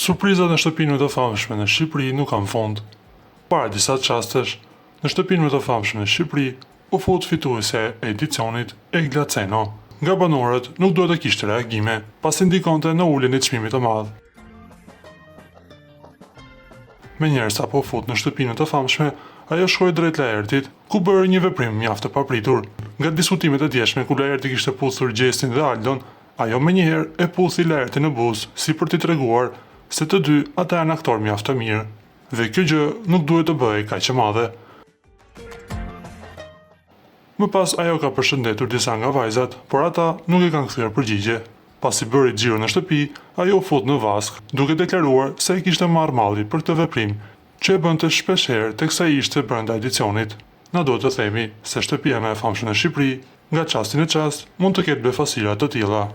Surprizat në shtëpinë më të famshme në Shqipëri nuk kanë fund. Para disa qastesh, në shtëpinë më të famshme në Shqipëri, u fut fituese e edicionit Egla Ceno. Nga banorët nuk duhet të kishte reagime, pasi ndikonte në uljen e çmimit të madh. Me njerë sa po fut në shtëpinë të famshme, ajo shkoi drejt Laertit, ku bërë një veprim mjaft të papritur. Nga diskutimet e djeshme ku Laerti kishte puthur Gjestin dhe Aldon, ajo menjëherë e puthi Laertin në buzë, si për t'i treguar se të dy ata janë aktor mjaft të mirë, dhe kjo gjë nuk duhet të bëhej kaq e madhe. Më pas ajo ka përshëndetur disa nga vajzat, por ata nuk i kanë kthyer përgjigje. Pasi bëri xhiro në shtëpi, ajo u fut në vask, duke deklaruar se i kishte marrë malli për këtë veprim, që e bënte shpeshherë teksa ishte brenda edicionit. Na duhet të themi se shtëpia më e famshme në Shqipëri, nga çasti në çast, mund të ketë befasira të tilla.